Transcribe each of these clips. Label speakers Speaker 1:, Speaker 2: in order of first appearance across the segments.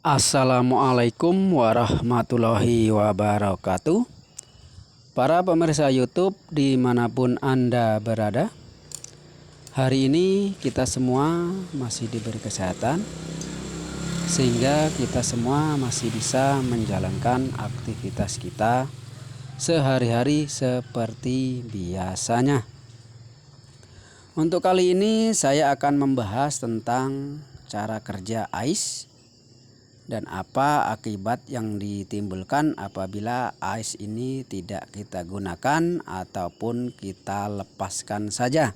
Speaker 1: Assalamualaikum warahmatullahi wabarakatuh. Para pemirsa YouTube dimanapun Anda berada, hari ini kita semua masih diberi kesehatan, sehingga kita semua masih bisa menjalankan aktivitas kita sehari-hari seperti biasanya. Untuk kali ini saya akan membahas tentang cara kerja AIS dan apa akibat yang ditimbulkan apabila AIS ini tidak kita gunakan ataupun kita lepaskan saja.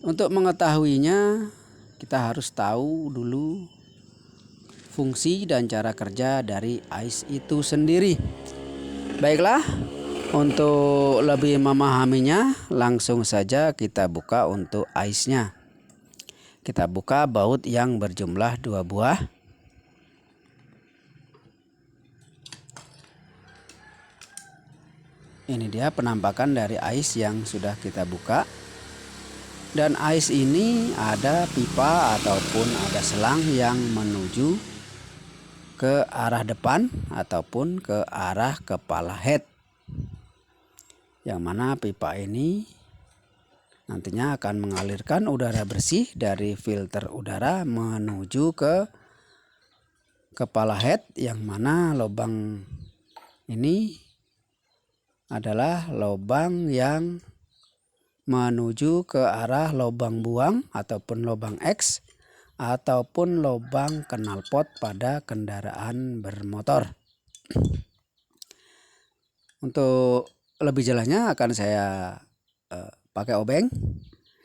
Speaker 1: Untuk mengetahuinya, kita harus tahu dulu fungsi dan cara kerja dari AIS itu sendiri. Baiklah, untuk lebih memahaminya, langsung saja kita buka untuk AIS-nya. Kita buka baut yang berjumlah 2 buah. Ini dia penampakan dari AIS yang sudah kita buka. Dan AIS ini ada pipa ataupun ada selang yang menuju ke arah depan ataupun ke arah kepala head. Yang mana pipa ini nantinya akan mengalirkan udara bersih dari filter udara menuju ke kepala head, yang mana lubang ini adalah lubang yang menuju ke arah lubang buang ataupun lubang X ataupun lubang knalpot pada kendaraan bermotor. Untuk lebih jelasnya akan saya pakai obeng.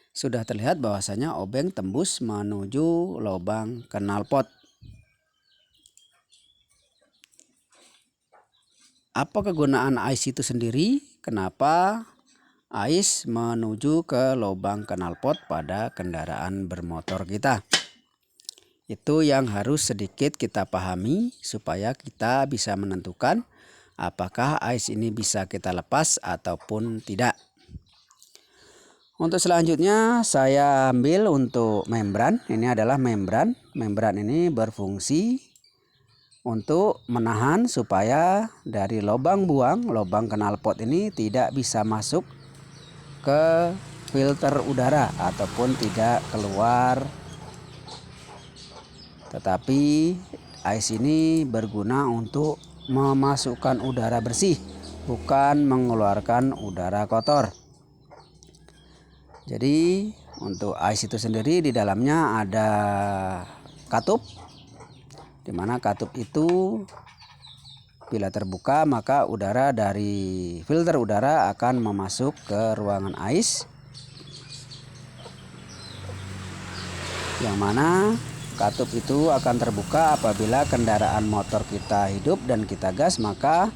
Speaker 1: Sudah terlihat bahwasanya obeng tembus menuju lubang knalpot. Apa kegunaan AIS itu sendiri? Kenapa AIS menuju ke lubang knalpot pada kendaraan bermotor kita? Itu yang harus sedikit kita pahami supaya kita bisa menentukan apakah AIS ini bisa kita lepas ataupun tidak. Untuk selanjutnya saya ambil untuk membran. Ini adalah membran. Membran ini berfungsi untuk menahan supaya dari lubang buang, lubang knalpot ini tidak bisa masuk ke filter udara ataupun tidak keluar. Tetapi AIS ini berguna untuk memasukkan udara bersih, bukan mengeluarkan udara kotor. Jadi untuk AIS itu sendiri di dalamnya ada katup, di mana katup itu bila terbuka maka udara dari filter udara akan memasuk ke ruangan AIS, yang mana katup itu akan terbuka apabila kendaraan motor kita hidup dan kita gas, maka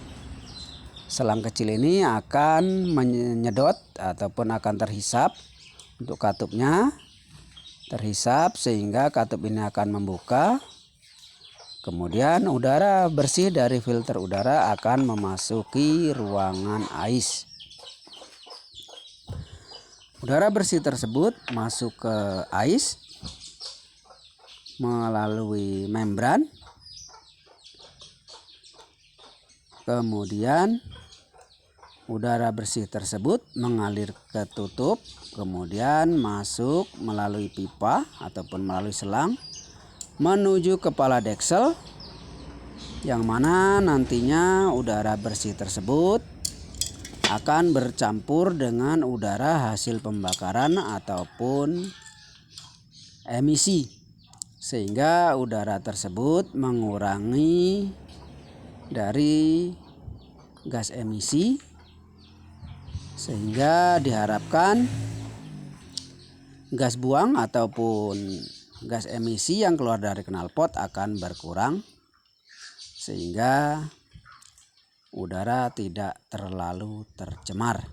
Speaker 1: selang kecil ini akan menyedot ataupun akan terhisap. Untuk katupnya terhisap sehingga katup ini akan membuka. Kemudian udara bersih dari filter udara akan memasuki ruangan AIS. Udara bersih tersebut masuk ke AIS melalui membran. Kemudian udara bersih tersebut mengalir ke tutup, kemudian masuk melalui pipa ataupun melalui selang menuju kepala deksel, yang mana nantinya udara bersih tersebut akan bercampur dengan udara hasil pembakaran ataupun emisi, sehingga udara tersebut mengurangi dari gas emisi, sehingga diharapkan gas buang ataupun gas emisi yang keluar dari knalpot akan berkurang, sehingga udara tidak terlalu tercemar.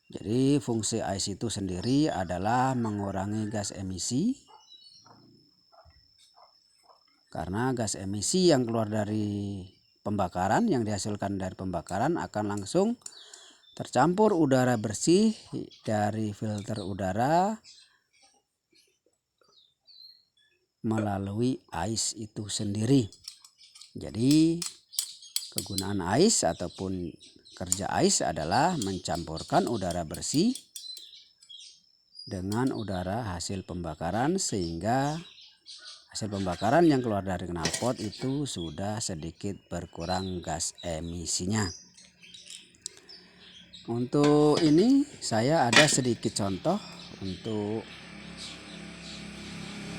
Speaker 1: Jadi fungsi AIS itu sendiri adalah mengurangi gas emisi, karena gas emisi yang keluar dari pembakaran, yang dihasilkan dari pembakaran akan langsung tercampur udara bersih dari filter udara melalui ais itu sendiri. Jadi kegunaan ais ataupun kerja ais adalah mencampurkan udara bersih dengan udara hasil pembakaran sehingga hasil pembakaran yang keluar dari knalpot itu sudah sedikit berkurang gas emisinya. Untuk ini saya ada sedikit contoh untuk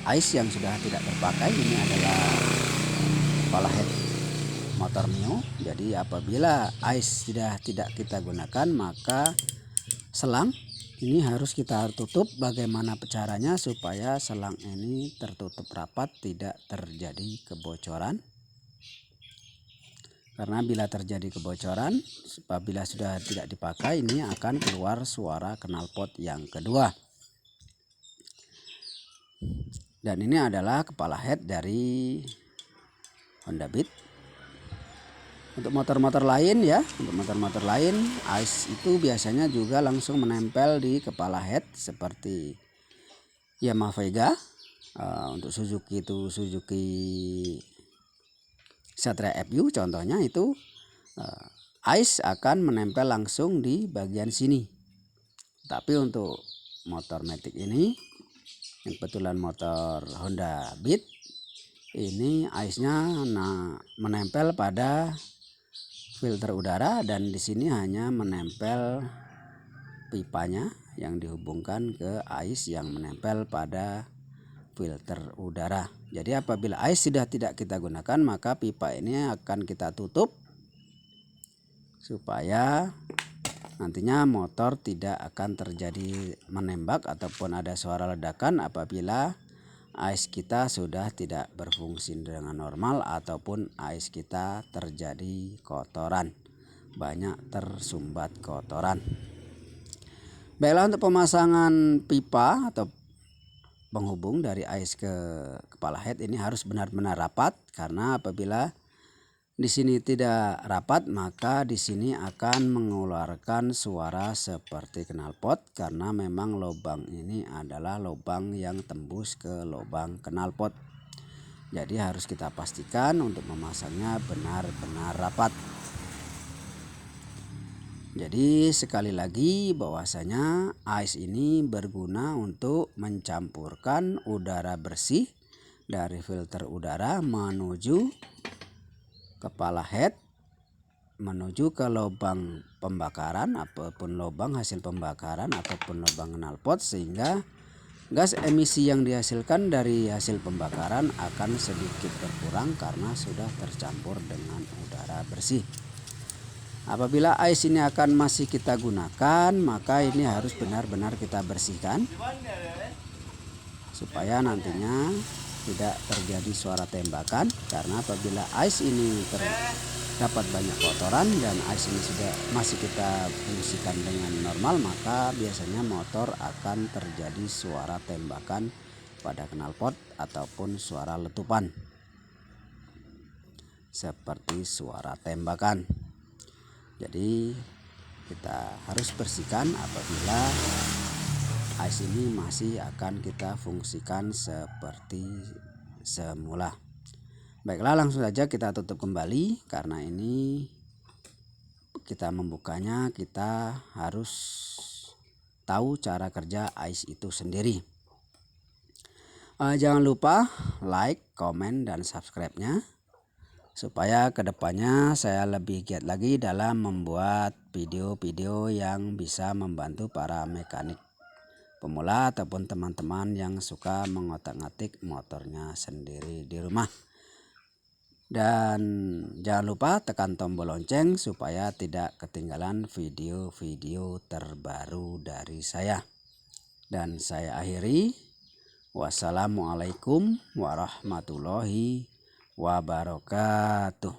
Speaker 1: ais yang sudah tidak terpakai. Ini adalah kepala head motor Mio. Jadi apabila ais sudah tidak kita gunakan, maka selang ini harus kita tutup. Bagaimana caranya supaya selang ini tertutup rapat, tidak terjadi kebocoran? Karena bila terjadi kebocoran, apabila sudah tidak dipakai, ini akan keluar suara knalpot yang kedua. Dan ini adalah kepala head dari Honda Beat. Untuk motor-motor lain ya, untuk motor-motor lain ais itu biasanya juga langsung menempel di kepala head seperti Yamaha Vega. Untuk Suzuki itu Suzuki Satria FU contohnya itu ais akan menempel langsung di bagian sini. Tapi untuk motor Matic ini yang kebetulan motor Honda Beat ini aisnya menempel pada filter udara dan di sini hanya menempel pipanya yang dihubungkan ke ais yang menempel pada filter udara. Jadi apabila ais sudah tidak kita gunakan, maka pipa ini akan kita tutup supaya nantinya motor tidak akan terjadi menembak ataupun ada suara ledakan apabila ais kita sudah tidak berfungsi dengan normal ataupun ais kita terjadi kotoran, banyak tersumbat kotoran. Baiklah, untuk pemasangan pipa atau penghubung dari ais ke kepala head ini harus benar-benar rapat, karena apabila di sini tidak rapat maka di sini akan mengeluarkan suara seperti knalpot, karena memang lubang ini adalah lubang yang tembus ke lubang knalpot. Jadi harus kita pastikan untuk memasangnya benar-benar rapat. Jadi sekali lagi bahwasanya ais ini berguna untuk mencampurkan udara bersih dari filter udara menuju kepala head, menuju ke lubang pembakaran apapun lubang hasil pembakaran ataupun lubang knalpot, sehingga gas emisi yang dihasilkan dari hasil pembakaran akan sedikit berkurang karena sudah tercampur dengan udara bersih. Apabila ais ini akan masih kita gunakan, maka ini harus benar-benar kita bersihkan supaya nantinya tidak terjadi suara tembakan. Karena apabila ais ini terdapat banyak kotoran dan ais ini sudah masih kita fungsikan dengan normal, maka biasanya motor akan terjadi suara tembakan pada knalpot ataupun suara letupan seperti suara tembakan. Jadi kita harus bersihkan apabila ais ini masih akan kita fungsikan seperti semula. Baiklah, langsung saja kita tutup kembali, karena ini kita membukanya kita harus tahu cara kerja ais itu sendiri. Jangan lupa like, komen, dan subscribe-nya supaya kedepannya saya lebih giat lagi dalam membuat video-video yang bisa membantu para mekanik pemula ataupun teman-teman yang suka mengotak-ngatik motornya sendiri di rumah. Dan jangan lupa tekan tombol lonceng supaya tidak ketinggalan video-video terbaru dari saya. Dan saya akhiri, wassalamualaikum warahmatullahi wabarakatuh.